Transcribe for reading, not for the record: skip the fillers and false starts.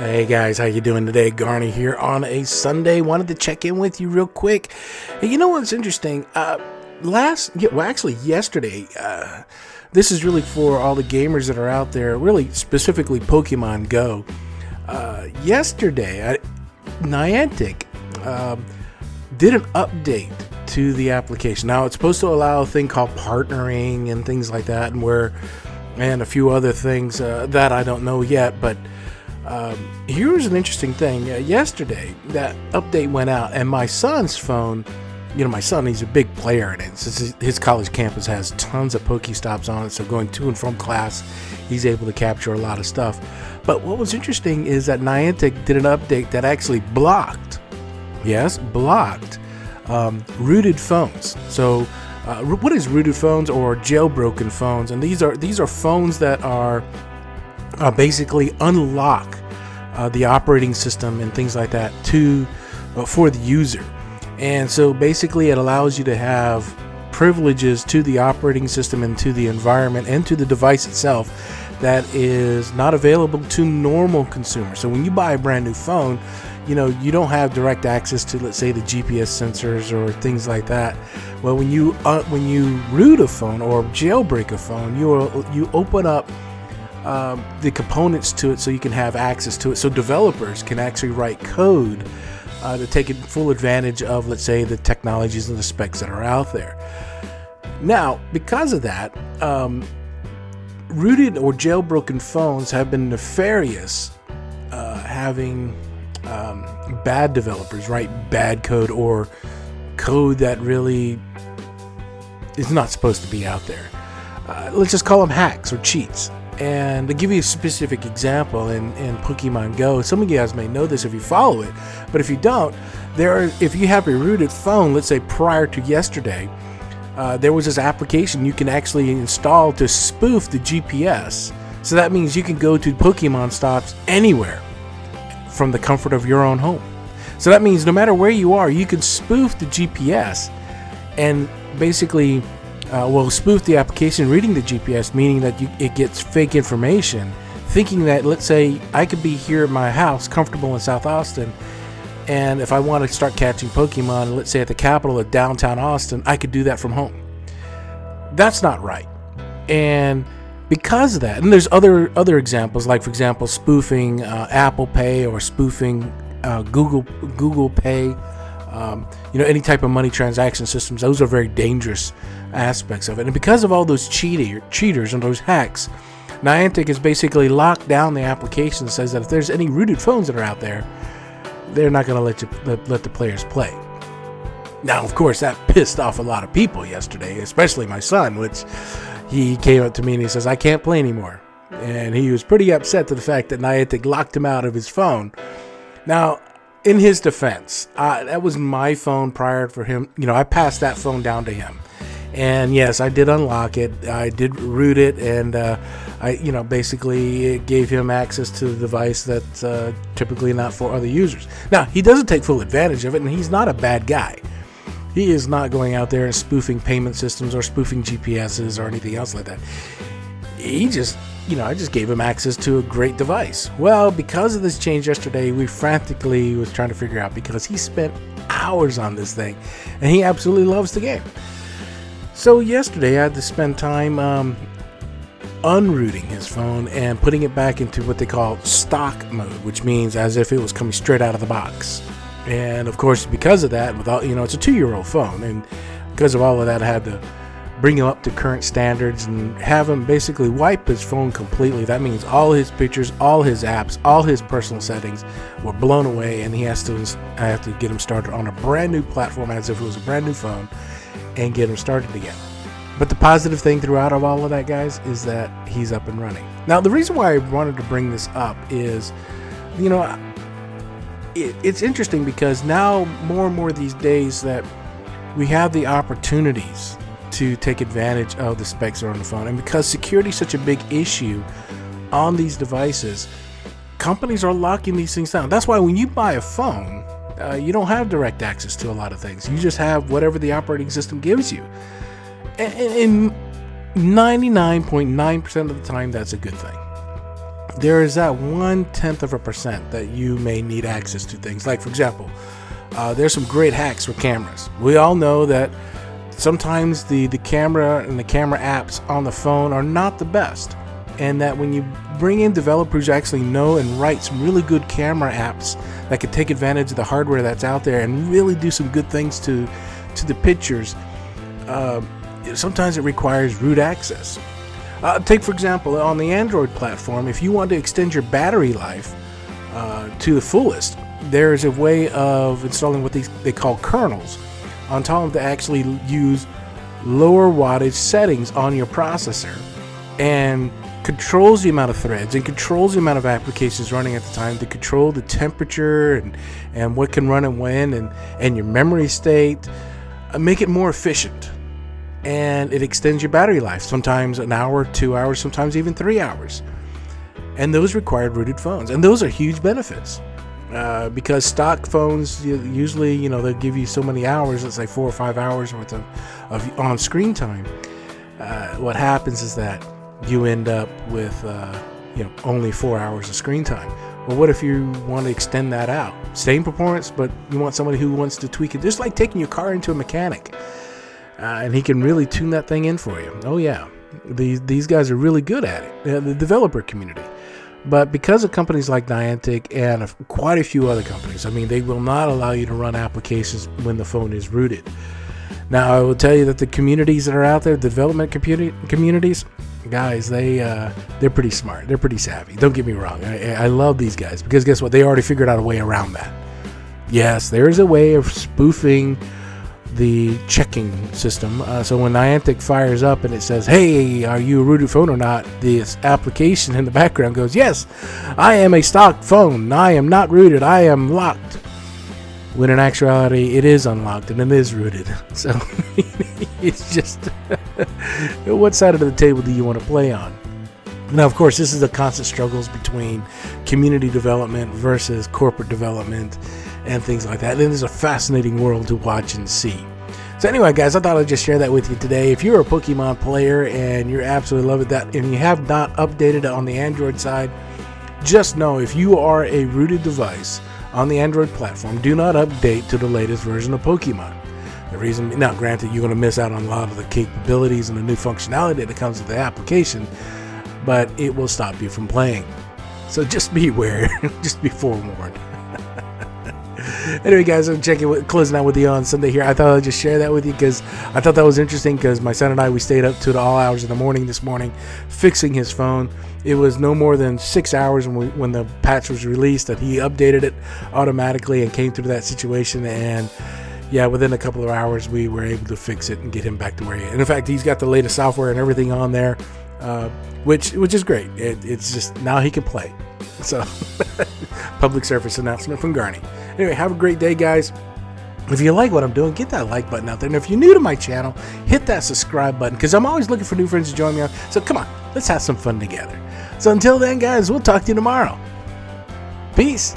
Hey guys, how you doing today? Garnie here on a Sunday. Wanted to check in with you real quick. Hey, you know what's interesting? Yesterday, this is really for all the gamers that are out there, really specifically Pokemon Go. Yesterday, Niantic did an update to the application. Now, it's supposed to allow a thing called partnering and things like that, and a few other things that I don't know yet, but here's an interesting thing. Yesterday, that update went out, and my son's phone, my son, he's a big player in it. His college campus has tons of Pokestops on it, so going to and from class, he's able to capture a lot of stuff. But what was interesting is that Niantic did an update that actually blocked rooted phones. So what is rooted phones or jailbroken phones? And these are phones that are basically unlock the operating system and things like that for the user. And so basically it allows you to have privileges to the operating system and to the environment and to the device itself that is not available to normal consumers. So when you buy a brand new phone, you don't have direct access to, let's say, the GPS sensors or things like that. Well, when you root a phone or jailbreak a phone, you open up the components to it so you can have access to it. So developers can actually write code to take full advantage of, let's say, the technologies and the specs that are out there. Now, because of that, rooted or jailbroken phones have been nefarious, having bad developers write bad code or code that really is not supposed to be out there. Let's just call them hacks or cheats. And to give you a specific example, in Pokemon Go, some of you guys may know this if you follow it, but if you don't, if you have a rooted phone, let's say prior to yesterday, there was this application you can actually install to spoof the GPS. So that means you can go to Pokemon stops anywhere from the comfort of your own home. So that means no matter where you are, you can spoof the GPS and basically spoof the application reading the GPS, meaning that it gets fake information, thinking that, let's say, I could be here at my house, comfortable in South Austin, and if I want to start catching Pokemon, let's say at the capital of downtown Austin, I could do that from home. That's not right. And because of that, and there's other examples, like, for example, spoofing Apple Pay or spoofing Google Pay, any type of money transaction systems. Those are very dangerous aspects of it. And because of all those cheaters and those hacks, Niantic has basically locked down the application that says that if there's any rooted phones that are out there, they're not going to let the players play. Now, of course, that pissed off a lot of people yesterday, especially my son, which he came up to me and he says, I can't play anymore. And he was pretty upset to the fact that Niantic locked him out of his phone. Now, in his defense, that was my phone prior for him. I passed that phone down to him. And yes, I did unlock it. I did root it, and basically it gave him access to the device that's typically not for other users. Now, he doesn't take full advantage of it, and he's not a bad guy. He is not going out there and spoofing payment systems or spoofing GPSs or anything else like that. He just, I just gave him access to a great device. Well, because of this change yesterday, we frantically was trying to figure out, because he spent hours on this thing, and he absolutely loves the game. So yesterday, I had to spend time unrooting his phone and putting it back into what they call stock mode, which means as if it was coming straight out of the box. And of course, because of that, it's a 2-year-old phone, and because of all of that, I had to bring him up to current standards and have him basically wipe his phone completely. That means all his pictures, all his apps, all his personal settings were blown away, and I have to get him started on a brand new platform as if it was a brand new phone and get him started again. But the positive thing throughout of all of that, guys, is that he's up and running. Now, the reason why I wanted to bring this up is, it's interesting because now more and more these days that we have the opportunities to take advantage of the specs that are on the phone. And because security is such a big issue on these devices, companies are locking these things down. That's why when you buy a phone, you don't have direct access to a lot of things. You just have whatever the operating system gives you. And 99.9% of the time, that's a good thing. there is that 0.1% that you may need access to things. Like, for example, there's some great hacks for cameras. We all know that sometimes the camera and the camera apps on the phone are not the best, and that when you bring in developers who actually know and write some really good camera apps that can take advantage of the hardware that's out there and really do some good things to the pictures, sometimes it requires root access. Take, for example, on the Android platform, if you want to extend your battery life to the fullest, there's a way of installing what they call kernels on top of to actually use lower wattage settings on your processor, and controls the amount of threads and controls the amount of applications running at the time to control the temperature and what can run and when, and your memory state. Make it more efficient, and it extends your battery life, sometimes an hour, 2 hours, sometimes even 3 hours. And those require rooted phones, and those are huge benefits, because stock phones usually, they'll give you so many hours, let's say 4 or 5 hours worth of on-screen time. What happens is that you end up with only 4 hours of screen time. Well, what if you want to extend that out? Same performance, but you want somebody who wants to tweak it, just like taking your car into a mechanic, and he can really tune that thing in for you. Oh yeah, these guys are really good at it, the developer community. But because of companies like Niantic and quite a few other companies, they will not allow you to run applications when the phone is rooted. Now, I will tell you that the communities that are out there, the development communities, guys, they're pretty smart. They're pretty savvy. Don't get me wrong. I love these guys, because guess what? They already figured out a way around that. Yes, there is a way of spoofing the checking system. So when Niantic fires up and it says, "Hey, are you a rooted phone or not?" this application in the background goes, "Yes, I am a stock phone. I am not rooted. I am locked." When in actuality, it is unlocked and it is rooted. So it's just, what side of the table do you want to play on? Now, of course, this is the constant struggles between community development versus corporate development and things like that. And it's a fascinating world to watch and see. So anyway, guys, I thought I'd just share that with you today. If you're a Pokemon player and you're absolutely loving that, and you have not updated it on the Android side, just know if you are a rooted device on the Android platform, do not update to the latest version of Pokemon. The reason, now granted, you're going to miss out on a lot of the capabilities and the new functionality that comes with the application, but it will stop you from playing. So just beware, just be forewarned. Anyway, guys, I'm closing out with you on Sunday here. I thought I'd just share that with you because I thought that was interesting, because my son and I, we stayed up to all hours of the morning this morning fixing his phone. It was no more than 6 hours when the patch was released that he updated it automatically and came through that situation. And yeah, within a couple of hours, we were able to fix it and get him back to where he is. And in fact, he's got the latest software and everything on there, which is great. It's just now he can play. So, public service announcement from Garnie. Anyway, have a great day, guys. If you like what I'm doing, get that like button out there. And if you're new to my channel, hit that subscribe button, because I'm always looking for new friends to join me on. So come on, let's have some fun together. So until then, guys, we'll talk to you tomorrow. Peace.